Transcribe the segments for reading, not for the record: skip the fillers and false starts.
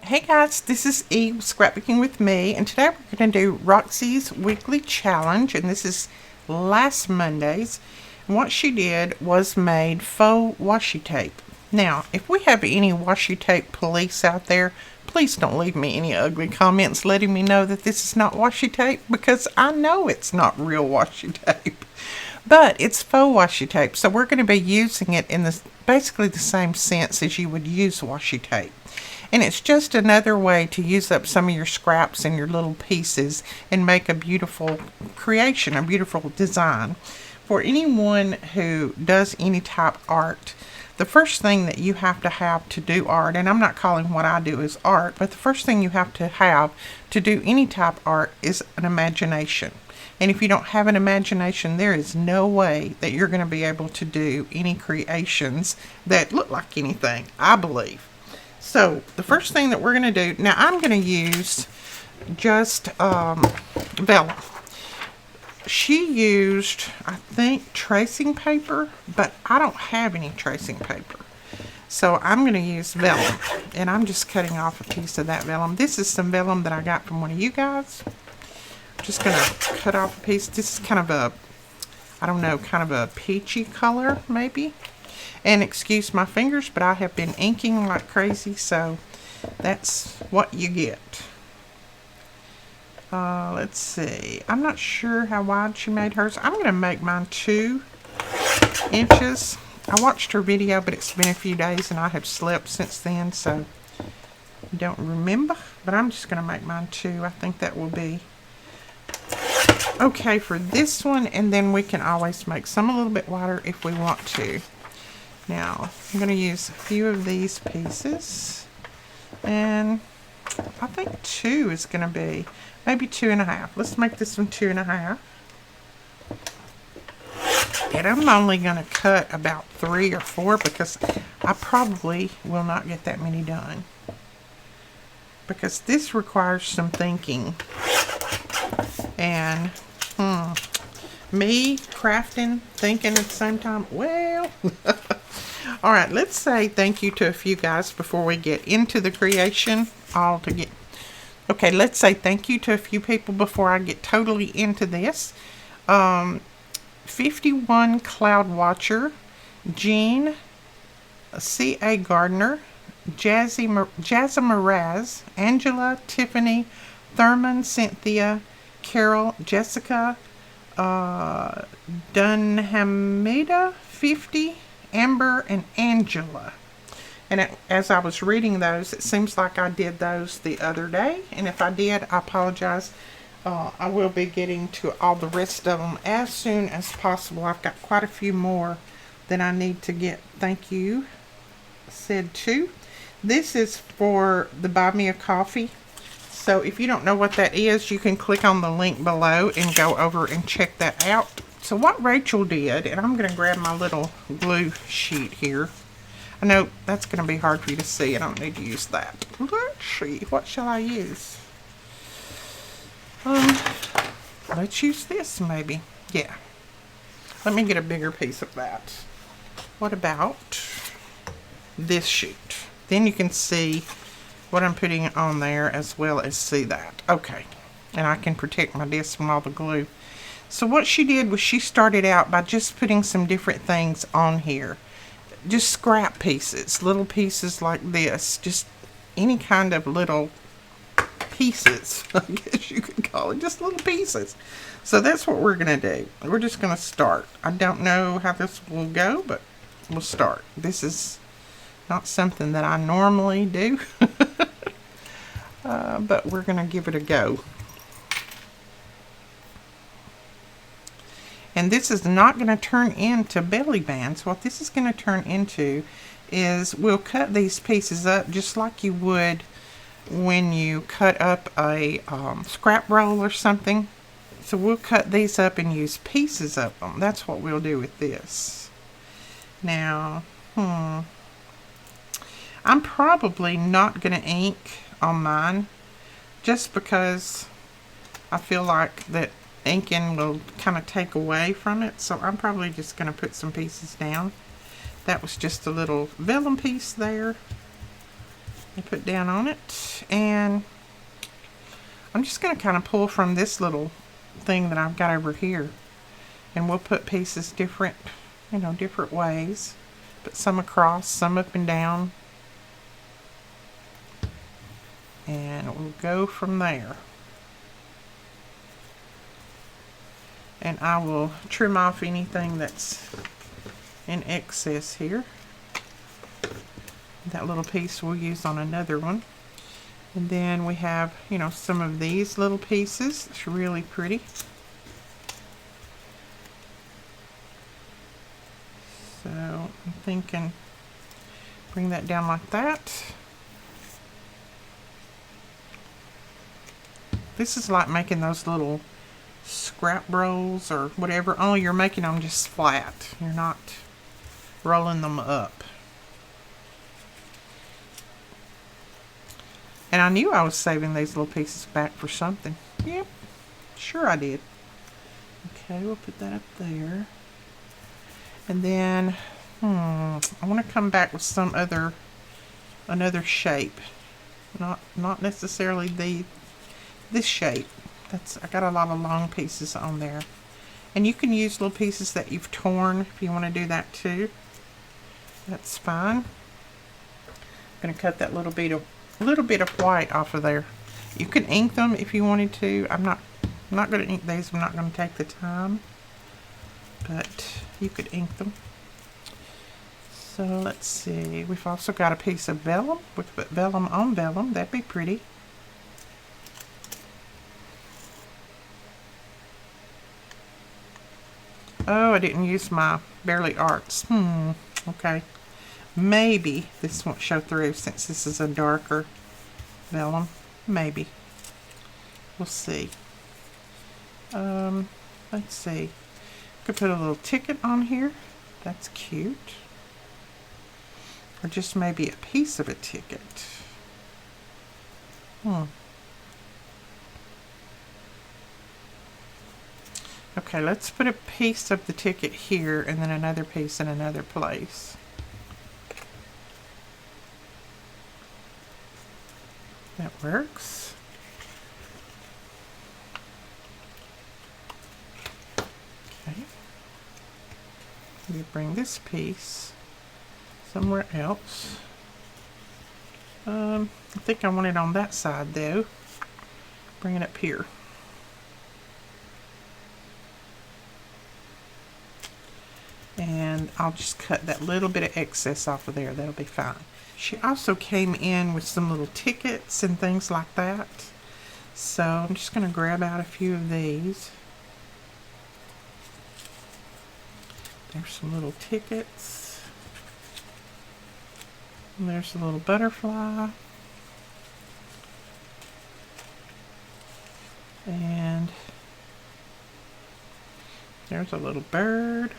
Hey guys, this is Eve, Scrapbooking with me, and today we're going to do Roxy's weekly challenge, and this is last Monday's. And what she did was made faux washi tape. Now, if we have any washi tape police out there, please don't leave me any ugly comments letting me know that this is not washi tape, because I know it's not real washi tape. But it's faux washi tape, so we're going to be using it in basically the same sense as you would use washi tape. And it's just another way to use up some of your scraps and your little pieces and make a beautiful creation, a beautiful design. For anyone who does any type of art, the first thing that you have to do art, and I'm not calling what I do as art, but the first thing you have to do any type of art is an imagination. And if you don't have an imagination, there is no way that you're going to be able to do any creations that look like anything, I believe. So the first thing that we're going to do, now I'm going to use just Vellum. She used, I think, tracing paper, but I don't have any tracing paper. So I'm going to use Vellum, and I'm just cutting off a piece of that Vellum. This is some Vellum that I got from one of you guys. Just going to cut off a piece. This is kind of a, I don't know, kind of a peachy color, maybe. And excuse my fingers, but I have been inking like crazy, so that's what you get. Let's see. I'm not sure how wide she made hers. I'm going to make mine 2 inches. I watched her video, but it's been a few days, and I have slept since then, so I don't remember. But I'm just going to make mine 2. I think that will be okay for this one, and then we can always make some a little bit wider if we want to. Now, I'm going to use a few of these pieces, and I think 2 is going to be, maybe 2.5. Let's make this one 2.5. And I'm only going to cut about 3 or 4 because I probably will not get that many done. Because this requires some thinking. And, me crafting, thinking at the same time, well... Alright, let's say thank you to a few guys before we get into the creation. Okay, let's say thank you to a few people before I get totally into this. 51 Cloud Watcher, Jean, C.A. Gardner, Jazza Mraz, Angela, Tiffany, Thurman, Cynthia, Carol, Jessica, Dunhamida, 50, Amber, and Angela. And as I was reading those, it seems like I did those the other day. And if I did, I apologize. I will be getting to all the rest of them as soon as possible. I've got quite a few more that I need to get thank you said to. This is for the Buy Me a Coffee. So if you don't know what that is, you can click on the link below and go over and check that out. So what Rachel did, and I'm going to grab my little glue sheet here. I know that's going to be hard for you to see. I don't need to use that. Let's see. What shall I use? Let's use this maybe. Yeah. Let me get a bigger piece of that. What about this sheet? Then you can see what I'm putting on there as well as see that. Okay. And I can protect my disc from all the glue. So what she did was she started out by just putting some different things on here. Just scrap pieces, little pieces like this. Just any kind of little pieces, I guess you could call it. Just little pieces. So that's what we're going to do. We're just going to start. I don't know how this will go, but we'll start. This is not something that I normally do. But we're going to give it a go. And this is not going to turn into belly bands. What this is going to turn into is we'll cut these pieces up just like you would when you cut up a scrap roll or something. So we'll cut these up and use pieces of them. That's what we'll do with this. Now, I'm probably not going to ink on mine just because I feel like that inking will kind of take away from it, so I'm probably just going to put some pieces down. That was just a little vellum piece there. I put down on it, and I'm just going to kind of pull from this little thing that I've got over here, and we'll put pieces different, different ways. Put some across, some up and down, and we'll go from there. And I will trim off anything that's in excess here. That little piece we'll use on another one. And then we have, some of these little pieces. It's really pretty. So I'm thinking, bring that down like that. This is like making those little scrap rolls or whatever, only you're making them just flat. You're not rolling them up. And I knew I was saving these little pieces back for something. Yep, sure I did. Okay, we'll put that up there. And then, I want to come back with another shape. Not necessarily this shape. I got a lot of long pieces on there. And you can use little pieces that you've torn if you want to do that too. That's fine. I'm going to cut that little bit of white off of there. You can ink them if you wanted to. I'm not going to ink these. I'm not going to take the time. But you could ink them. So let's see. We've also got a piece of vellum. We could put vellum on vellum. That'd be pretty. Oh, I didn't use my Barely Arts. Okay. Maybe this won't show through since this is a darker vellum. Maybe. We'll see. Let's see. Could put a little ticket on here. That's cute. Or just maybe a piece of a ticket. Okay, let's put a piece of the ticket here and then another piece in another place. That works. Okay. We bring this piece somewhere else. I think I want it on that side though. Bring it up here. And I'll just cut that little bit of excess off of there. That'll be fine. She also came in with some little tickets and things like that. So I'm just going to grab out a few of these. There's some little tickets. And there's a little butterfly. And there's a little bird.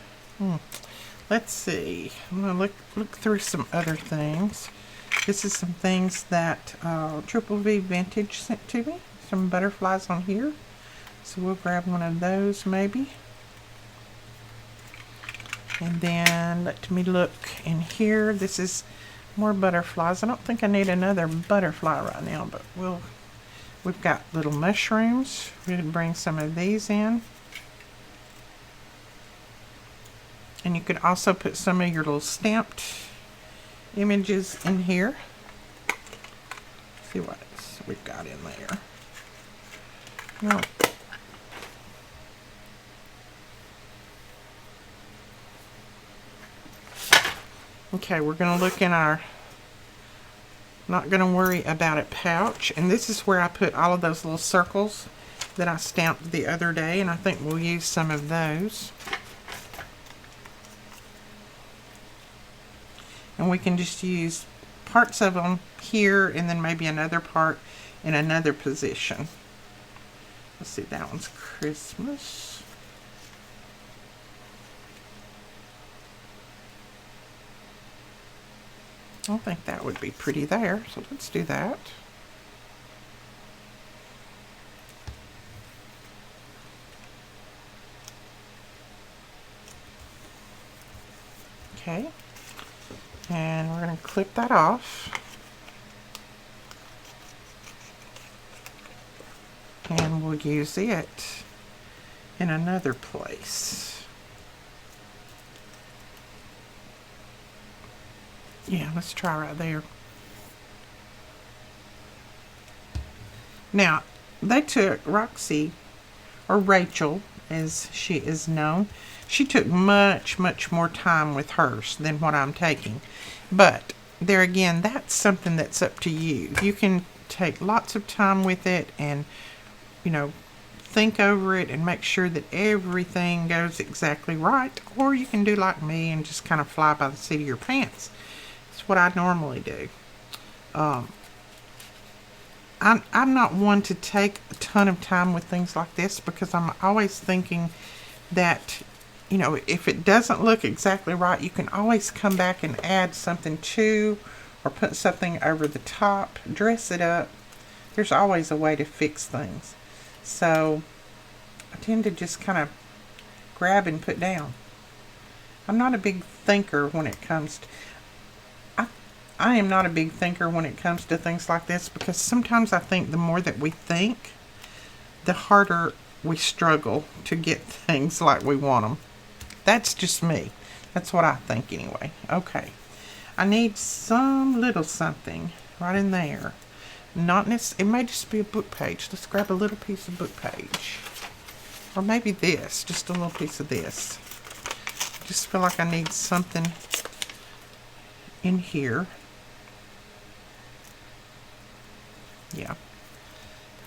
Let's see. I'm going to look through some other things. This is some things that Triple V Vintage sent to me. Some butterflies on here. So we'll grab one of those maybe. And then let me look in here. This is more butterflies. I don't think I need another butterfly right now, but we've got little mushrooms. We can bring some of these in. And you could also put some of your little stamped images in here. Let's see what we've got in there. No. Okay, we're going to look in our not going to worry about it pouch. And this is where I put all of those little circles that I stamped the other day. And I think we'll use some of those. And we can just use parts of them here and then maybe another part in another position. Let's see, that one's Christmas. I think that would be pretty there, so let's do that. Okay. And we're going to clip that off. and we'll use it in another place. Yeah, let's try right there. Now, they took Roxy, or Rachel as she is known, she took much more time with hers than what I'm taking. But there again, that's something that's up to you. You can take lots of time with it and, you know, think over it and make sure that everything goes exactly right. Or you can do like me and just kind of fly by the seat of your pants. That's what I normally do. I'm not one to take a ton of time with things like this because I'm always thinking that, you know, if it doesn't look exactly right, you can always come back and add something to, or put something over the top, dress it up. There's always a way to fix things. So I tend to just kind of grab and put down. I'm not a big thinker when it comes to, I am not a big thinker when it comes to things like this, because sometimes I think the more that we think, the harder we struggle to get things like we want them. That's just me. That's what I think anyway. Okay. I need some little something right in there. Not necessarily, it may just be a book page. Let's grab a little piece of book page. Or maybe this, just a little piece of this. I just feel like I need something in here. Yeah,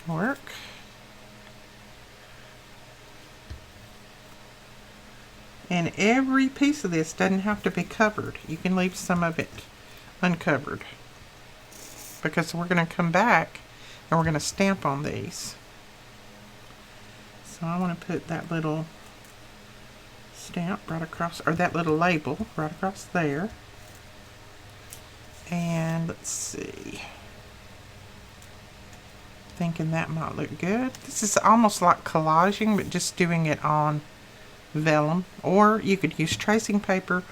work. And every piece of this doesn't have to be covered. You can leave some of it uncovered, because we're going to come back and we're going to stamp on these. So I want to put that little stamp right across, or that little label right across there. And let's see, thinking that might look good. This is almost like collaging, but just doing it on vellum, or you could use tracing paper,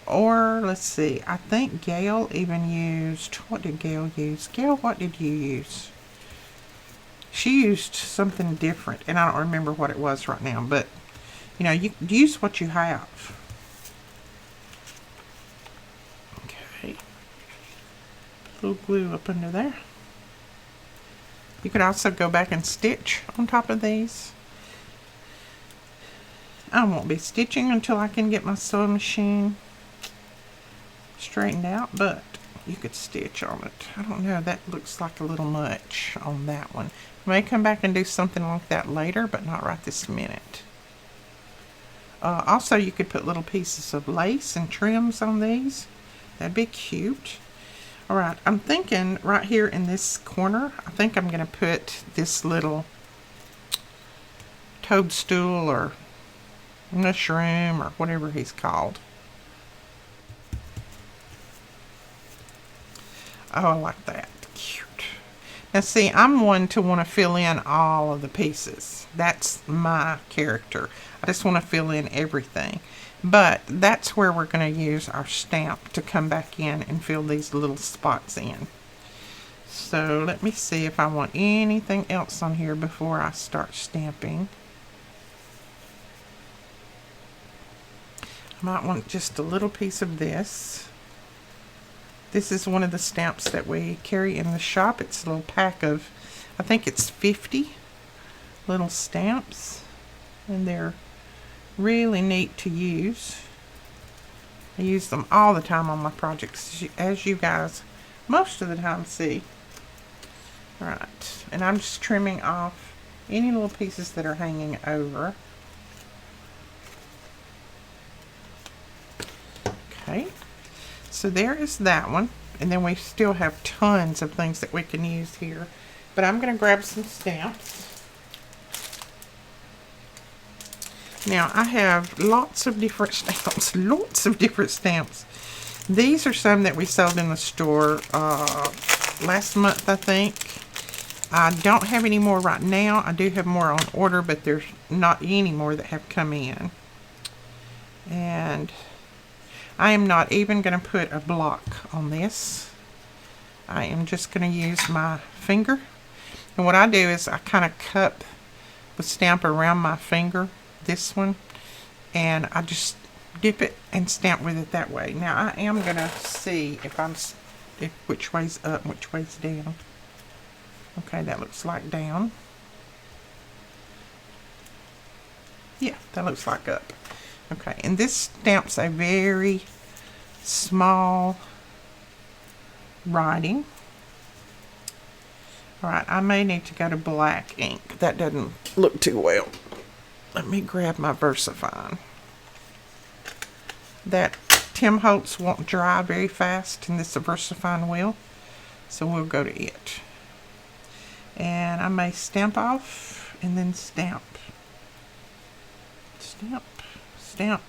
or let's see, I think Gail even used, what did Gail use? Gail, what did you use? She used something different, and I don't remember what it was right now, but you know, you use what you have. Okay, a little glue up under there. You could also go back and stitch on top of these. I won't be stitching until I can get my sewing machine straightened out, but you could stitch on it. I don't know, that looks like a little much on that one. I may come back and do something like that later, but not right this minute. Also, you could put little pieces of lace and trims on these. That'd be cute. Alright, I'm thinking right here in this corner, I think I'm going to put this little toadstool or mushroom or whatever he's called. Oh, I like that. Cute. Now see, I'm one to want to fill in all of the pieces. That's my character. I just want to fill in everything. But that's where we're going to use our stamp to come back in and fill these little spots in. So let me see if I want anything else on here before I start stamping. I might want just a little piece of this. This is one of the stamps that we carry in the shop. It's a little pack of, I think it's 50 little stamps, and they're really neat to use. I use them all the time on my projects, as you guys most of the time see. Right, and I'm just trimming off any little pieces that are hanging over. Okay, so there is that one, and then we still have tons of things that we can use here, but I'm going to grab some stamps. Now I have lots of different stamps, lots of different stamps. These are some that we sold in the store last month, I think. I don't have any more right now. I do have more on order, but there's not any more that have come in. And I am not even going to put a block on this. I am just going to use my finger. And what I do is I kind of cup the stamp around my finger, this one, and I just dip it and stamp with it that way. Now I am gonna see if which way's up and which way's down. Okay, that looks like down. Yeah, that looks like up. Okay, and this stamps a very small writing. Alright, I may need to go to black ink. That doesn't look too well. Let me grab my VersaFine. That Tim Holtz won't dry very fast, and this VersaFine will. So we'll go to it. And I may stamp off and then stamp. Stamp, stamp.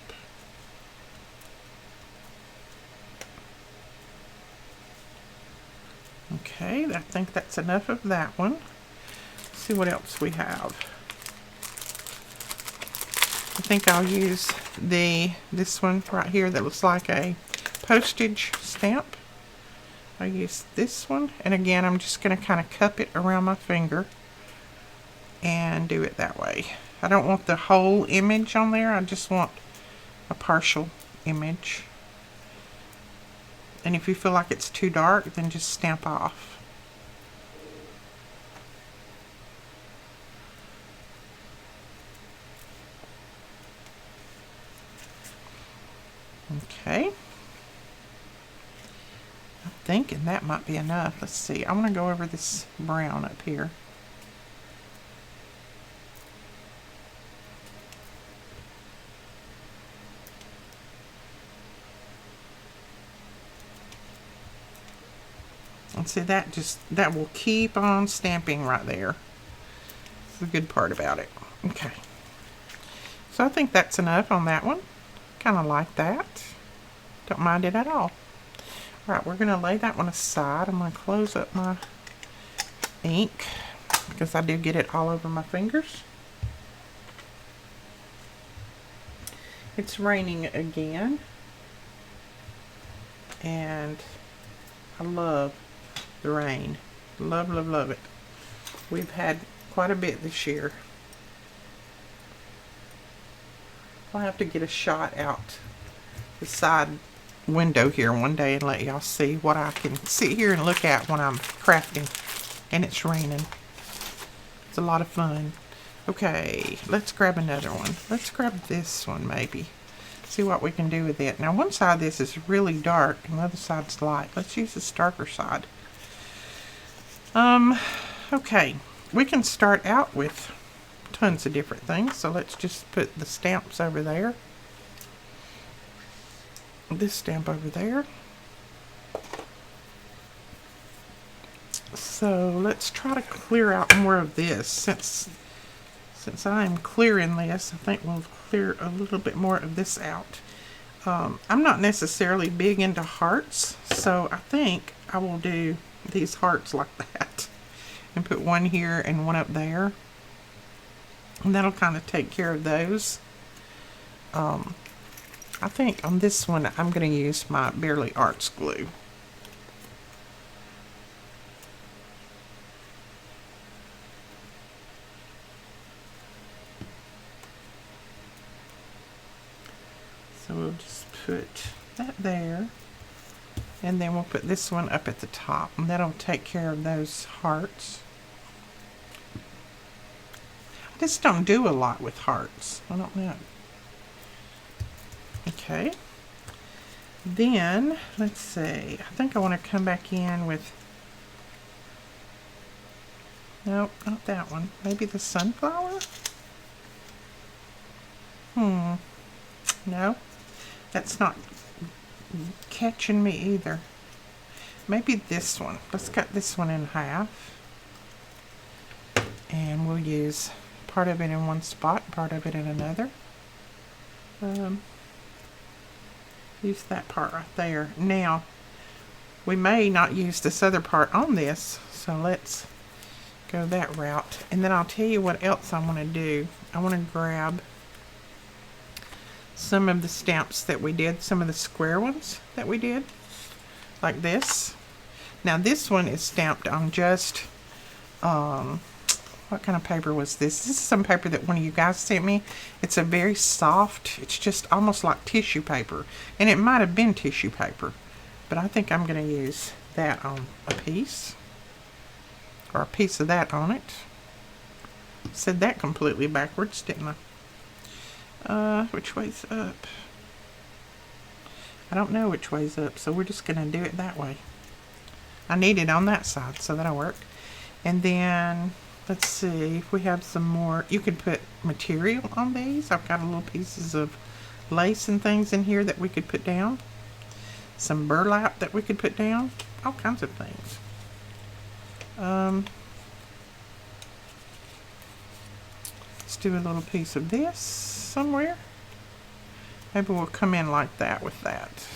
Okay, I think that's enough of that one. Let's see what else we have. I think I'll use this one right here that looks like a postage stamp. I'll use this one, and again I'm just going to kind of cup it around my finger and do it that way. I don't want the whole image on there, I just want a partial image. And if you feel like it's too dark, then just stamp off. Okay. I'm thinking that might be enough. Let's see. I want to go over this brown up here. And see, that will keep on stamping right there. That's the good part about it. Okay. So I think that's enough on that one. Kind of like that. Don't mind it at all. Alright, we're going to lay that one aside. I'm going to close up my ink because I do get it all over my fingers. It's raining again. And I love the rain. Love, love, love it. We've had quite a bit this year. I'll have to get a shot out the side window here one day and let y'all see what I can sit here and look at when I'm crafting and it's raining. It's a lot of fun. Okay, let's grab another one. Let's grab this one maybe. See what we can do with it. Now one side of this is really dark and the other side's light. Let's use this darker side. Okay, we can start out with tons of different things. So let's just put the stamps over there. This stamp over there. So let's try to clear out more of this. Since I am clearing this, I think we'll clear a little bit more of this out. I'm not necessarily big into hearts, so I think I will do these hearts like that and put one here and one up there, and that'll kind of take care of those. I think on this one I'm going to use my Barely Arts glue. So we'll just put that there, and then we'll put this one up at the top, and that'll take care of those hearts. I just don't do a lot with hearts. I don't know. Okay. Then, let's see. I think I want to come back in with... Nope, not that one. Maybe the sunflower? No. That's not catching me either. Maybe this one. Let's cut this one in half. And we'll use part of it in one spot, part of it in another. Use that part right there. Now, we may not use this other part on this, so let's go that route. And then I'll tell you what else I want to do. I want to grab some of the stamps that we did, some of the square ones that we did, like this. Now this one is stamped on just what kind of paper was this? This is some paper that one of you guys sent me. It's a very soft, it's just almost like tissue paper. And it might have been tissue paper. But I think I'm going to use that on a piece. Or a piece of that on it. Said that completely backwards, didn't I? Which way's up? I don't know which way's up, so we're just going to do it that way. I need it on that side, so that'll work. And then, let's see if we have some more. You could put material on these. I've got little pieces of lace and things in here that we could put down. Some burlap that we could put down. All kinds of things. Let's do a little piece of this somewhere. Maybe we'll come in like that with that.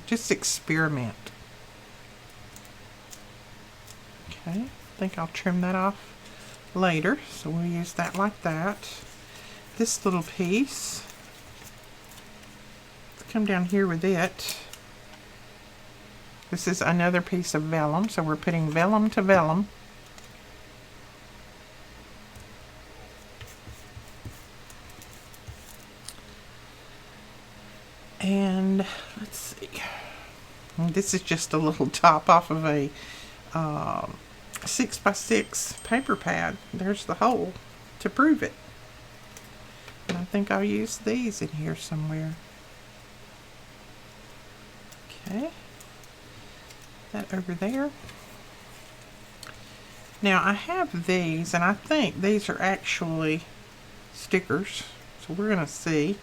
Just experiment. Okay, I think I'll trim that off later, so we'll use that like that. This little piece, let's come down here with it. This is another piece of vellum, so we're putting vellum to vellum. And let's see. This is just a little top off of a 6x6 paper pad. There's the hole to prove it. And I think I'll use these in here somewhere. Okay. That over there. Now I have these, and I think these are actually stickers. So we're going to see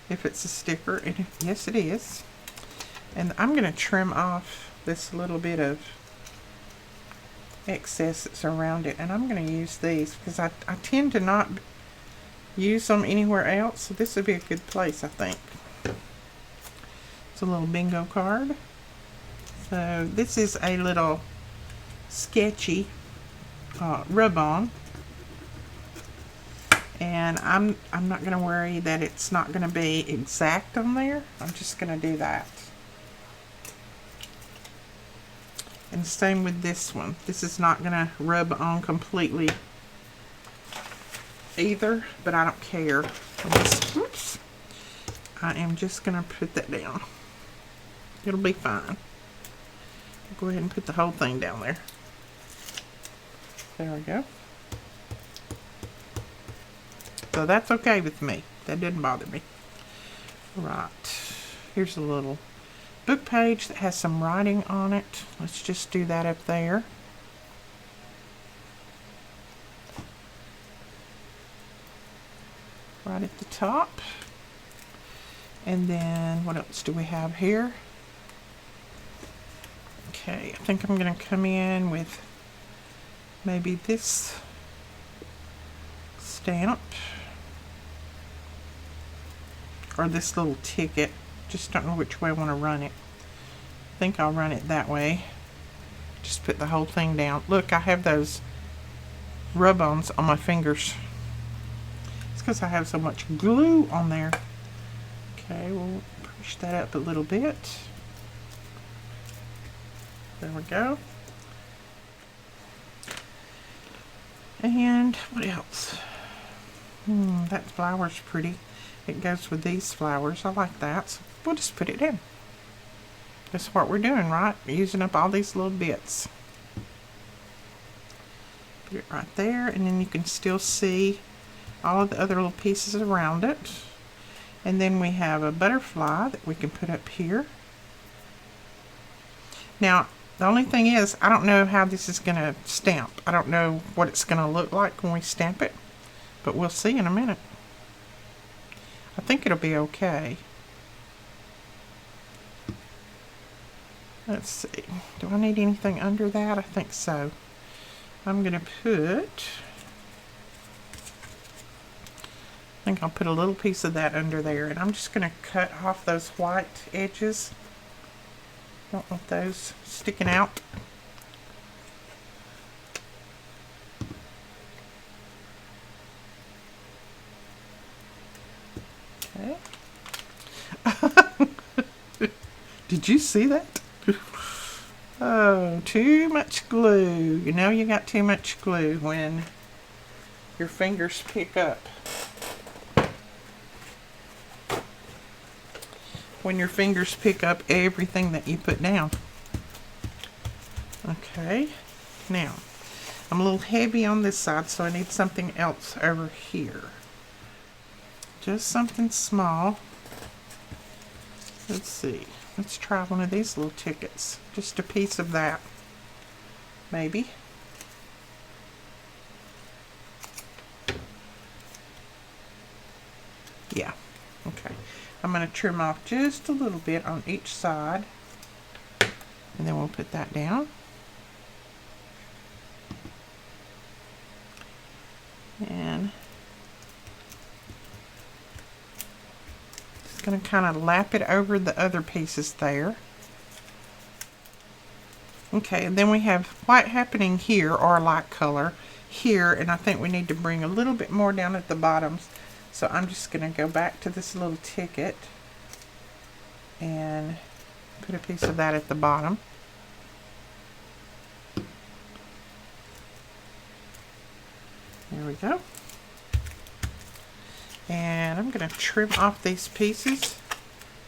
if it's a sticker, and yes it is. And I'm going to trim off this little bit of excess that's around it, and I'm going to use these because I tend to not use them anywhere else, so this would be a good place, I think. It's a little bingo card. So this is a little sketchy rub-on, and I'm not going to worry that it's not going to be exact on there. I'm just going to do that. And same with this one. This is not going to rub on completely either, but I don't care. Oops. I am just going to put that down. It'll be fine. Go ahead and put the whole thing down there. There we go. So that's okay with me. That didn't bother me. Right. Here's a little book page that has some writing on it. Let's just do that up there. Right at the top. And then what else do we have here? Okay, I think I'm going to come in with maybe this stamp or this little ticket. Just don't know which way I want to run it. I think I'll run it that way. Just put the whole thing down. Look, I have those rub-ons on my fingers. It's because I have so much glue on there. Okay, we'll push that up a little bit. There we go. And what else? That flower's pretty. It goes with these flowers. I like that. So we'll just put it in. That's what we're doing, right? We're using up all these little bits. Put it right there, and then you can still see all of the other little pieces around it. And then we have a butterfly that we can put up here. Now, the only thing is, I don't know how this is going to stamp. I don't know what it's going to look like when we stamp it, but we'll see in a minute. I think it'll be okay. Let's see. Do I need anything under that? I think so. I'm going to put... I think I'll put a little piece of that under there, and I'm just going to cut off those white edges. Don't want those sticking out. Okay. Did you see that? Oh, too much glue. You know you got too much glue when your fingers pick up. When your fingers pick up everything that you put down. Okay, now I'm a little heavy on this side, so I need something else over here. Just something small. Let's see. Let's try one of these little tickets. Just a piece of that. Maybe. Yeah. Okay. I'm going to trim off just a little bit on each side. And then we'll put that down. And just going to kind of lap it over the other pieces there. Okay, and then we have white happening here, or a light color here, and I think we need to bring a little bit more down at the bottoms. So I'm just going to go back to this little ticket and put a piece of that at the bottom. There we go. And I'm going to trim off these pieces.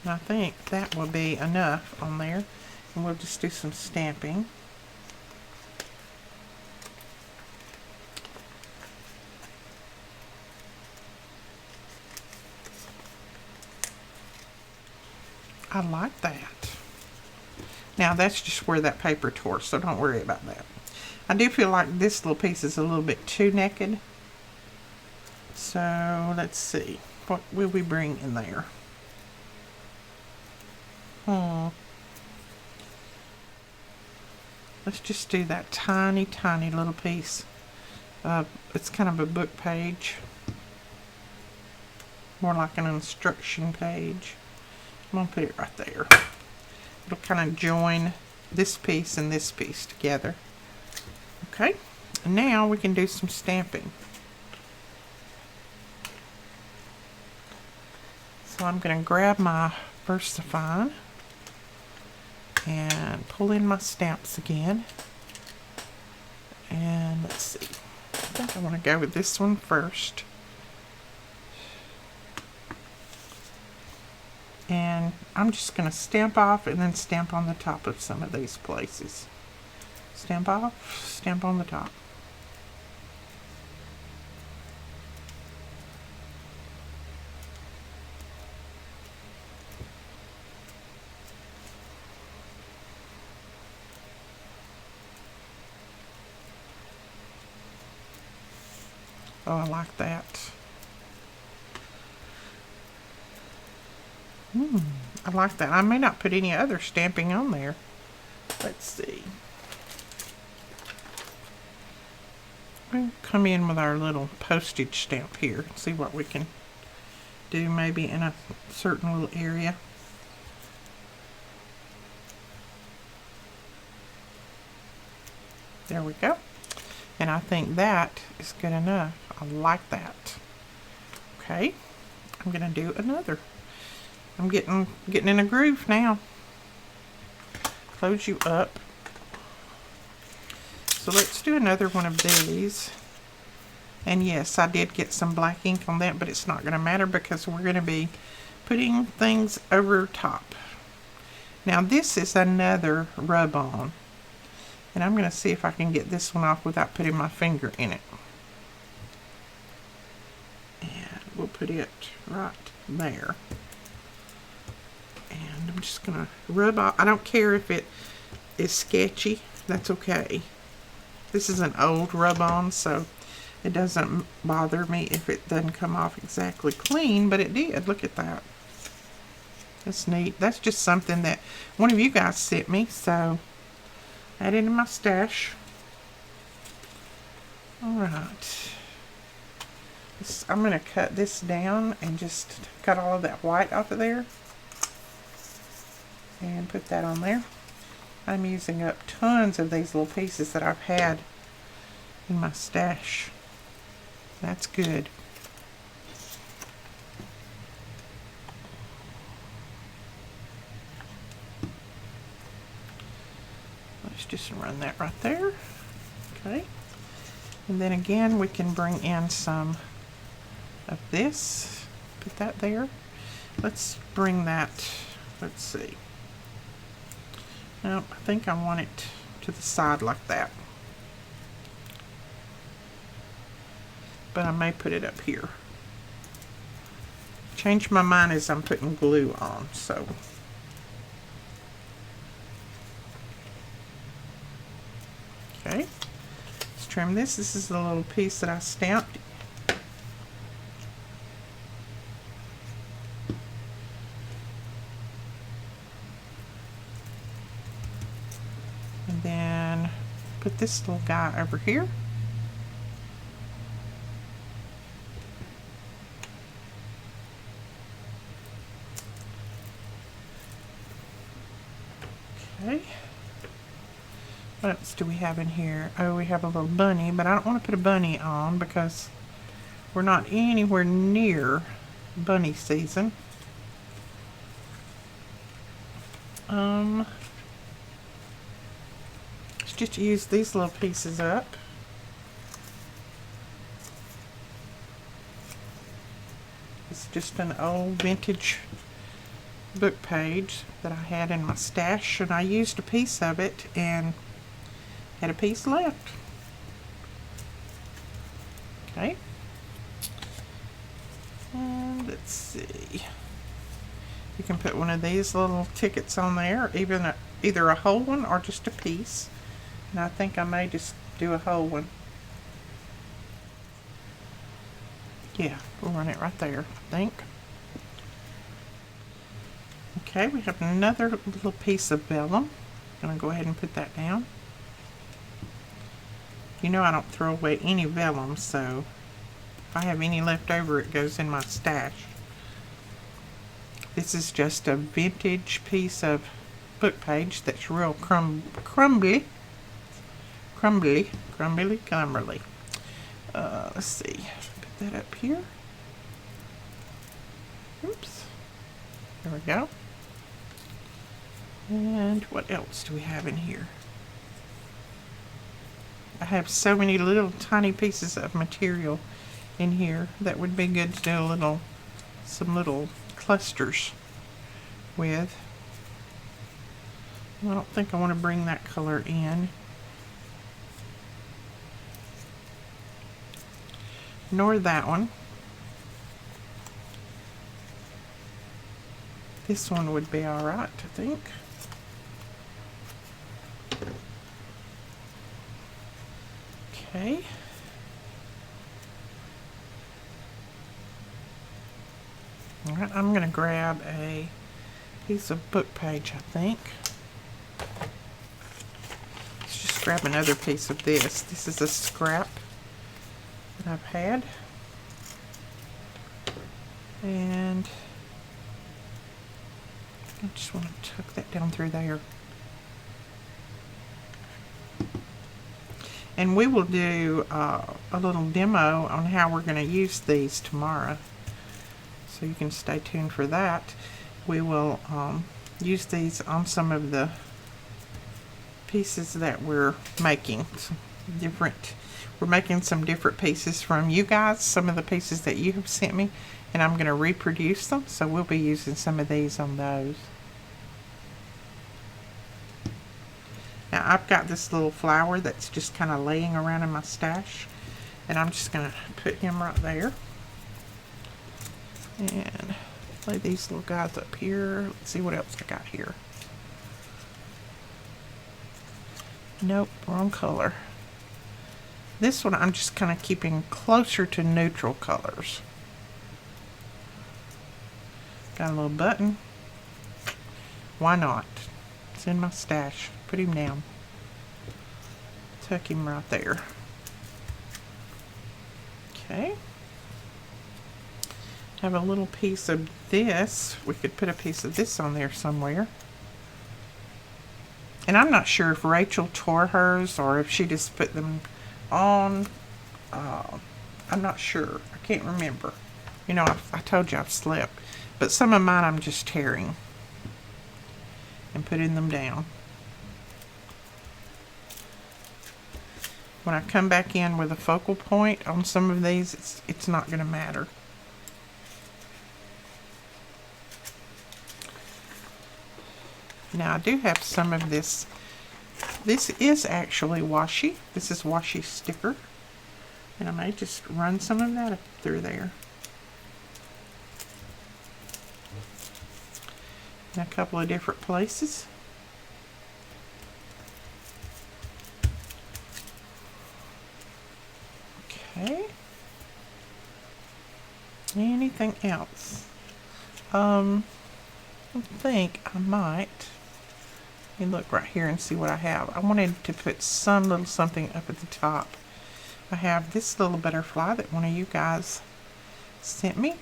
And I think that will be enough on there. And we'll just do some stamping. I like that. Now that's just where that paper tore, so don't worry about that. I do feel like this little piece is a little bit too naked. So let's see. What will we bring in there? Let's just do that tiny, tiny little piece. It's kind of a book page. More like an instruction page. I'm going to put it right there. It'll kind of join this piece and this piece together. Okay, and now we can do some stamping. So I'm going to grab my VersaFine and pull in my stamps again. And let's see. I think I want to go with this one first. And I'm just going to stamp off and then stamp on the top of some of these places. Stamp off, stamp on the top. Oh, I like that. I like that. I may not put any other stamping on there. Let's see. We'll come in with our little postage stamp here. See what we can do maybe in a certain little area. There we go. And I think that is good enough. I like that. Okay. I'm going to do another. I'm getting in a groove now. Close you up. So let's do another one of these. And yes, I did get some black ink on that, but it's not going to matter because we're going to be putting things over top. Now this is another rub-on. And I'm going to see if I can get this one off without putting my finger in it. And we'll put it right there. And I'm just going to rub off. I don't care if it is sketchy. That's okay. This is an old rub-on, so it doesn't bother me if it doesn't come off exactly clean, but it did. Look at that. That's neat. That's just something that one of you guys sent me, so add it in my stash. Alright. I'm going to cut this down and just cut all of that white off of there. And put that on there. I'm using up tons of these little pieces that I've had in my stash. That's good. Let's just run that right there. Okay. And then again, we can bring in some of this. Put that there. Let's bring that, let's see. Nope, I think I want it to the side like that. But I may put it up here. Change my mind as I'm putting glue on, so. Okay, let's trim this. This is the little piece that I stamped. And then put this little guy over here. Okay. What else do we have in here? Oh, we have a little bunny, but I don't want to put a bunny on because we're not anywhere near bunny season. Let's just use these little pieces up. It's just an old vintage book page that I had in my stash, and I used a piece of it and had a piece left. Okay. And let's see. You can put one of these little tickets on there, even either a whole one or just a piece. And I think I may just do a whole one. Yeah, we'll run it right there, I think. Okay, we have another little piece of vellum. I'm going to go ahead and put that down. You know I don't throw away any vellum, so if I have any left over, it goes in my stash. This is just a vintage piece of book page that's real crumbly. Let's see. Put that up here. Oops. There we go. And what else do we have in here? I have so many little tiny pieces of material in here that would be good to do some little clusters with. I don't think I want to bring that color in. Nor that one. This one would be alright, I think. Okay. Alright, I'm going to grab a piece of book page, I think. Let's just grab another piece of this. This is a scrap that I've had. And I just want to tuck that down through there. And we will do a little demo on how we're going to use these tomorrow. So you can stay tuned for that. We will use these on some of the pieces that we're making. We're making some different pieces from you guys, some of the pieces that you have sent me, and I'm going to reproduce them. So we'll be using some of these on those. Now I've got this little flower that's just kind of laying around in my stash, and I'm just going to put him right there. And lay these little guys up here. Let's see what else I got here. Nope, wrong color. This one I'm just kind of keeping closer to neutral colors. Got a little button. Why not? It's in my stash. Put him down. Tuck him right there. Okay. Have a little piece of this. We could put a piece of this on there somewhere. And I'm not sure if Rachel tore hers or if she just put them on. I'm not sure. I can't remember. You know, I told you I've slept. But some of mine I'm just tearing and putting them down. when I come back in with a focal point on some of these, it's not going to matter. Now I do have some of this. This is actually washi. This is washi sticker. And I may just run some of that up through there. In a couple of different places. Okay. Anything else? I think I might. Let me look right here and see what I have. I wanted to put some little something up at the top. I have this little butterfly that one of you guys sent me.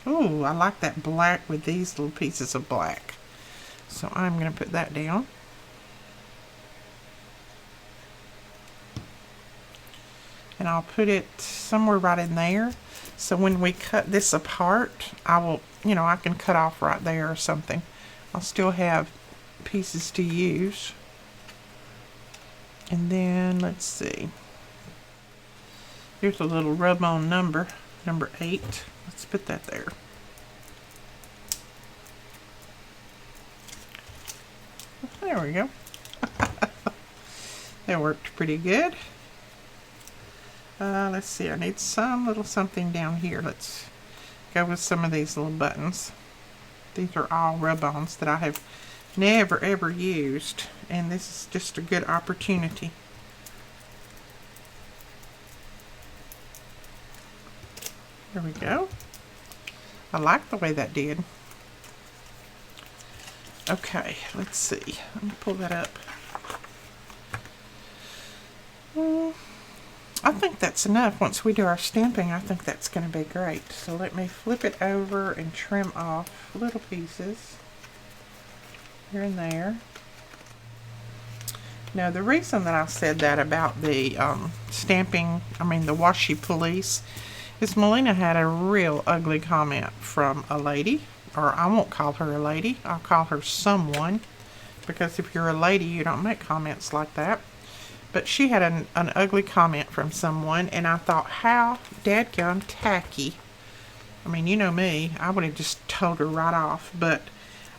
Ooh, I like that black with these little pieces of black. So I'm going to put that down. And I'll put it somewhere right in there. So when we cut this apart, I will, I can cut off right there or something. I'll still have pieces to use. And then, let's see. Here's a little rub-on number 8. Let's put that there. There we go. That worked pretty good. Let's see, I need some little something down here. Let's go with some of these little buttons. These are all rub-ons that I have never ever used, and this is just a good opportunity. There we go. I like the way that did. Okay, let's see. Let me pull that up. I think that's enough. Once we do our stamping, I think that's going to be great. So let me flip it over and trim off little pieces here and there. Now, the reason that I said that about the stamping, the washi police, is Melina had a real ugly comment from a lady, or I won't call her a lady, I'll call her someone, because if you're a lady, you don't make comments like that. But she had an ugly comment from someone, and I thought, how dadgum tacky. You know me, I would have just told her right off, but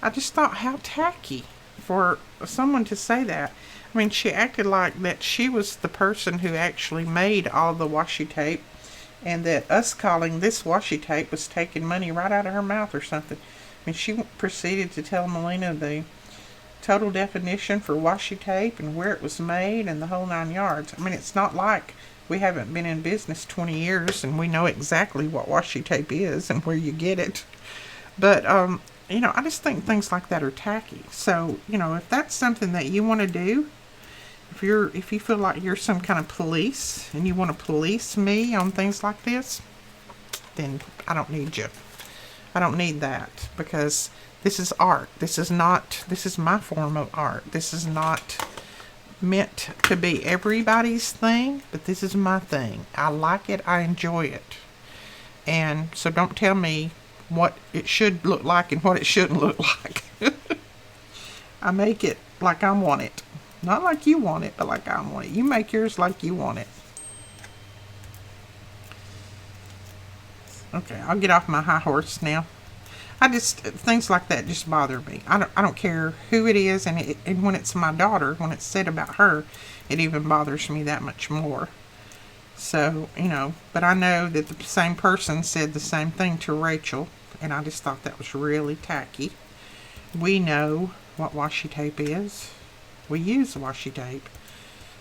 I just thought, how tacky for someone to say that. She acted like that she was the person who actually made all the washi tape, and that us calling this washi tape was taking money right out of her mouth or something. She proceeded to tell Melina the total definition for washi tape and where it was made and the whole 9 yards. It's not like we haven't been in business 20 years and we know exactly what washi tape is and where you get it. But, I just think things like that are tacky. So, if that's something that you want to do, if you feel like you're some kind of police and you want to police me on things like this, then I don't need you. I don't need that, because this is art. This is my form of art. This is not meant to be everybody's thing, but this is my thing. I like it. I enjoy it. And so don't tell me what it should look like and what it shouldn't look like. I make it like I want it. Not like you want it, but like I want it. You make yours like you want it. Okay, I'll get off my high horse now. Things like that just bother me. I don't care who it is, and when it's my daughter, when it's said about her, it even bothers me that much more. So, but I know that the same person said the same thing to Rachel, and I just thought that was really tacky. We know what washi tape is. We use washi tape.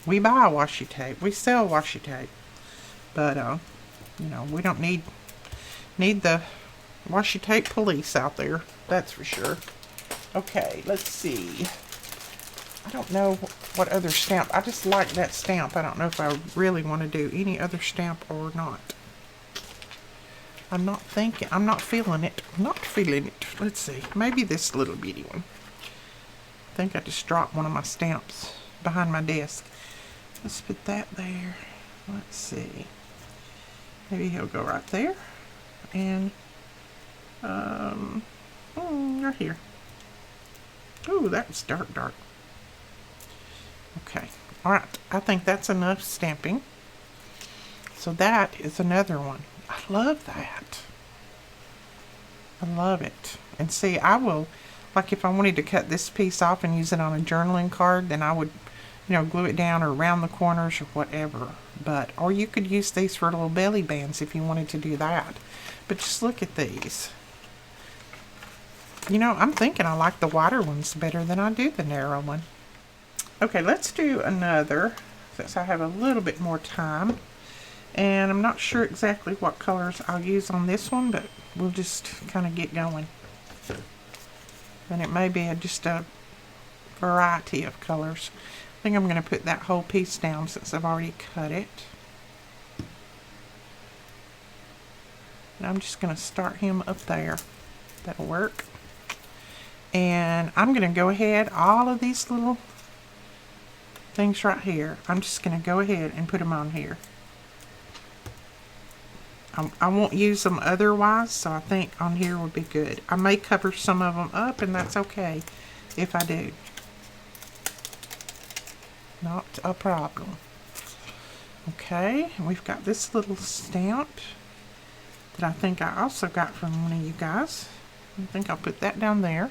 We buy washi tape. We sell washi tape. But, we don't need the washi tape police out there. That's for sure. Okay, let's see. I don't know what other stamp. I just like that stamp. I don't know if I really want to do any other stamp or not. I'm not feeling it. Let's see. Maybe this little bitty one. I think I just dropped one of my stamps behind my desk. Let's put that there. Let's see. Maybe he'll go right there. And right here. Ooh, that was dark. Okay, Alright, I think that's enough stamping. So that is another one. I love that. I love it. And see, I will, like if I wanted to cut this piece off and use it on a journaling card, then I would, glue it down or around the corners or whatever. But, or you could use these for little belly bands if you wanted to do that. But just look at these. I'm thinking I like the wider ones better than I do the narrow one. Okay, let's do another, since I have a little bit more time. And I'm not sure exactly what colors I'll use on this one, but we'll just kind of get going. And it may be just a variety of colors. I think I'm going to put that whole piece down since I've already cut it. And I'm just going to start him up there. That'll work. And I'm going to go ahead, all of these little things right here, I'm just going to go ahead and put them on here. I won't use them otherwise, so I think on here would be good. I may cover some of them up, and that's okay if I do. Not a problem. Okay, we've got this little stamp that I think I also got from one of you guys. I think I'll put that down there.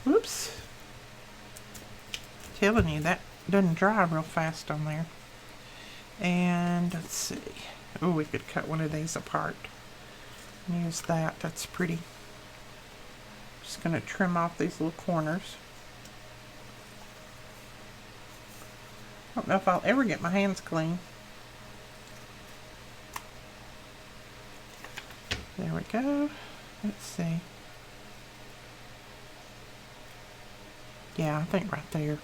Whoops. Telling you, that doesn't dry real fast on there. And let's see. Oh, we could cut one of these apart and use that. That's pretty. Just going to trim off these little corners. I don't know if I'll ever get my hands clean. There we go. Let's see. Yeah, I think right there.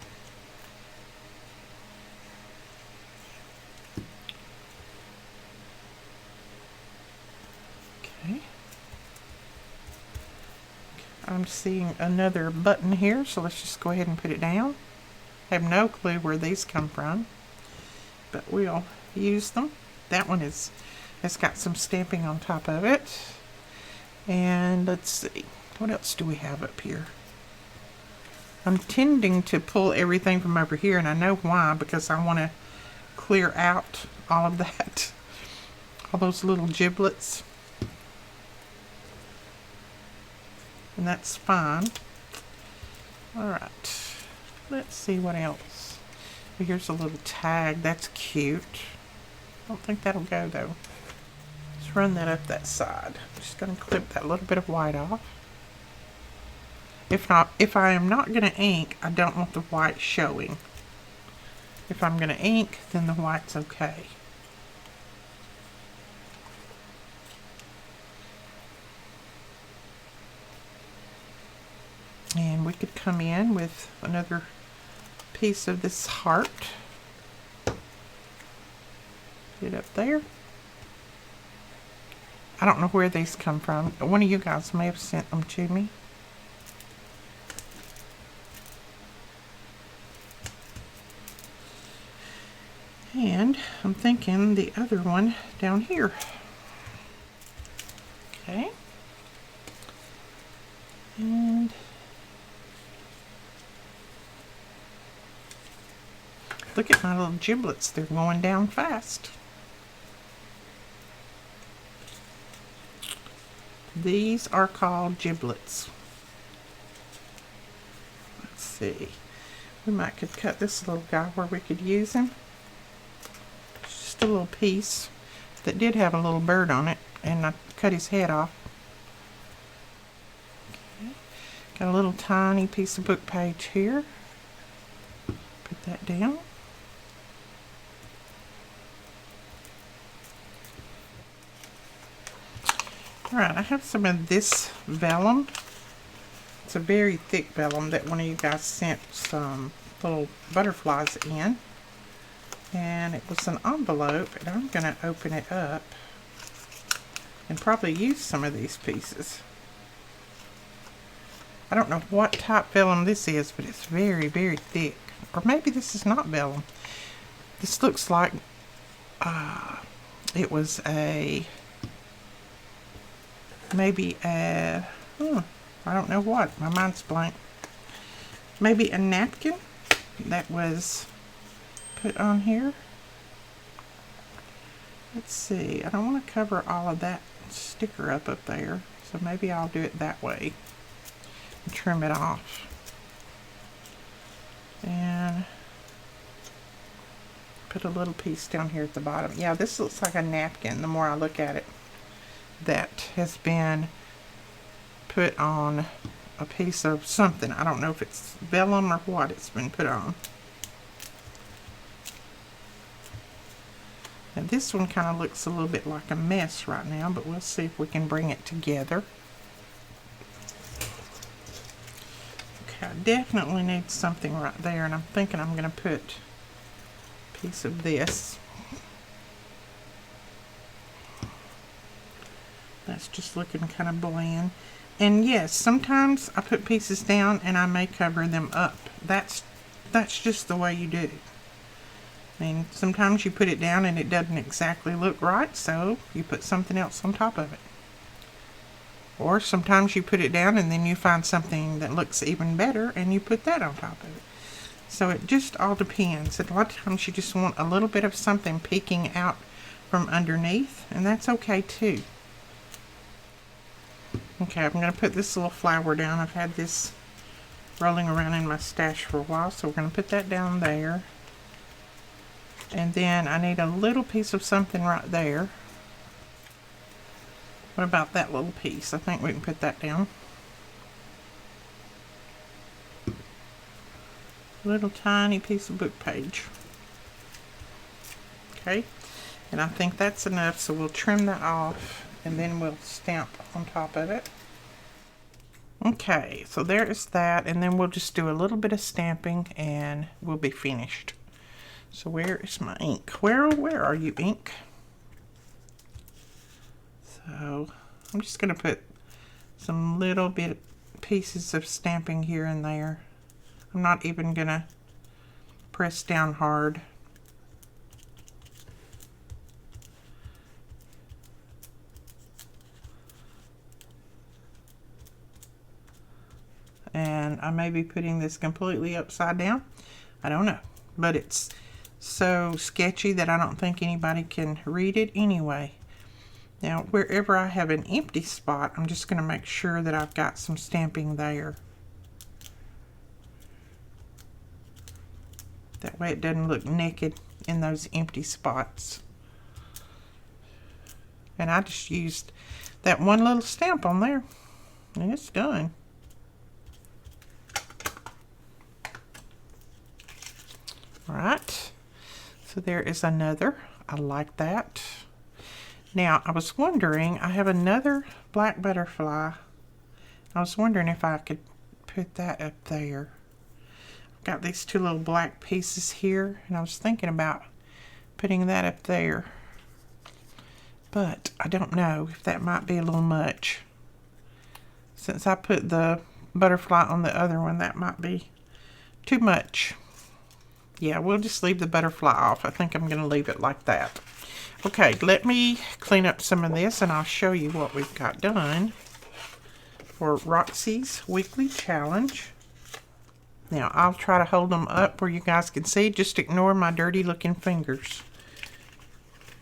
Okay. I'm seeing another button here, so let's just go ahead and put it down. I have no clue where these come from, but we'll use them. That one has got some stamping on top of it. And let's see, what else do we have up here? I'm tending to pull everything from over here, and I know why, because I want to clear out all of that, all those little giblets. And that's fine. Alright, let's see what else. Here's a little tag, that's cute. I don't think that'll go though. Let's run that up that side. I'm just going to clip that little bit of white off. If I am not going to ink, I don't want the white showing. If I'm going to ink, then the white's okay. And we could come in with another piece of this heart. Get up there. I don't know where these come from. One of you guys may have sent them to me. And I'm thinking the other one down here. Okay. And look at my little giblets. They're going down fast. These are called giblets. Let's see. We might could cut this little guy where we could use him. Just a little piece that did have a little bird on it, and I cut his head off. Okay. Got a little tiny piece of book page here. Put that down. Alright, I have some of this vellum. It's a very thick vellum that one of you guys sent some little butterflies in. And it was an envelope, and I'm going to open it up and probably use some of these pieces. I don't know what type vellum this is, but it's very, very thick. Or maybe this is not vellum. This looks like it was a maybe a, I don't know what, my mind's blank. Maybe a napkin that was put on here. Let's see, I don't want to cover all of that sticker up there, so maybe I'll do it that way and trim it off. And put a little piece down here at the bottom. Yeah, this looks like a napkin the more I look at it, that has been put on a piece of something. I don't know if it's vellum or what it's been put on. And this one kind of looks a little bit like a mess right now, but we'll see if we can bring it together. Okay, I definitely need something right there, and I'm thinking I'm going to put a piece of this. That's just looking kind of bland. And yes, sometimes I put pieces down and I may cover them up. That's just the way you do it. I mean, sometimes you put it down and it doesn't exactly look right, so you put something else on top of it. Or sometimes you put it down and then you find something that looks even better and you put that on top of it. So it just all depends. And a lot of times you just want a little bit of something peeking out from underneath, and that's okay too. Okay, I'm going to put this little flower down. I've had this rolling around in my stash for a while, so we're going to put that down there. And then I need a little piece of something right there. What about that little piece? I think we can put that down. A little tiny piece of book page. Okay, and I think that's enough, so we'll trim that off and then we'll stamp on top of it. Okay, so there is that, and then we'll just do a little bit of stamping and we'll be finished. So where is my ink? Where are you, ink? So I'm just going to put some little bit pieces of stamping here and there. I'm not even going to press down hard. And I may be putting this completely upside down. I don't know. But it's so sketchy that I don't think anybody can read it anyway. Now, wherever I have an empty spot, I'm just going to make sure that I've got some stamping there. That way it doesn't look naked in those empty spots. And I just used that one little stamp on there, and it's done. Alright, so there is another. I like that. Now, I was wondering, I have another black butterfly. I was wondering if I could put that up there. I've got these two little black pieces here, and I was thinking about putting that up there. But I don't know if that might be a little much. Since I put the butterfly on the other one, that might be too much. Yeah, we'll just leave the butterfly off. I think I'm going to leave it like that. Okay, let me clean up some of this and I'll show you what we've got done for Roxy's weekly challenge. Now, I'll try to hold them up where you guys can see. Just ignore my dirty looking fingers.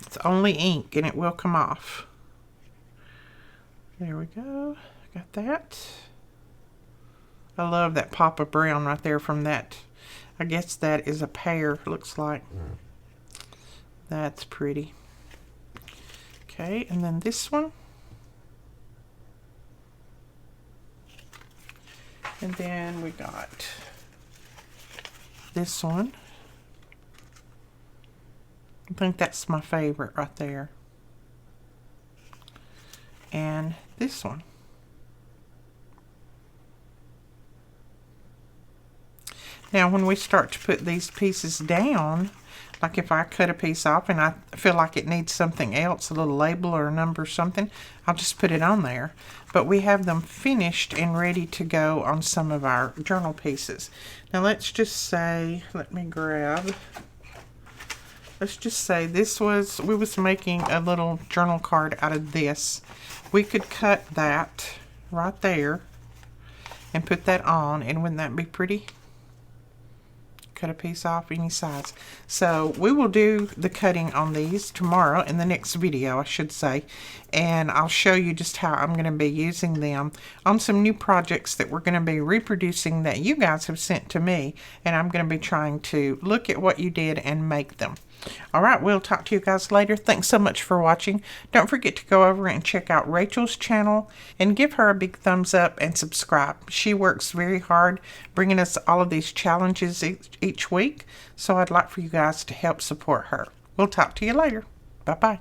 It's only ink and it will come off. There we go. Got that. I love that pop of brown right there from that. I guess that is a pear, looks like. That's pretty. Okay, and then this one. And then we got this one. I think that's my favorite right there. And this one. Now, when we start to put these pieces down, like if I cut a piece off and I feel like it needs something else, a little label or a number or something, I'll just put it on there. But we have them finished and ready to go on some of our journal pieces. Now, let's just say, let me grab let's just say we was making a little journal card out of this. We could cut that right there and put that on, and wouldn't that be pretty? Cut a piece off any size. So we will do the cutting on these tomorrow in the next video, I should say, and I'll show you just how I'm going to be using them on some new projects that we're going to be reproducing that you guys have sent to me, and I'm going to be trying to look at what you did and make them. Alright, we'll talk to you guys later. Thanks so much for watching. Don't forget to go over and check out Rachel's channel and give her a big thumbs up and subscribe. She works very hard bringing us all of these challenges each week, so I'd like for you guys to help support her. We'll talk to you later. Bye-bye.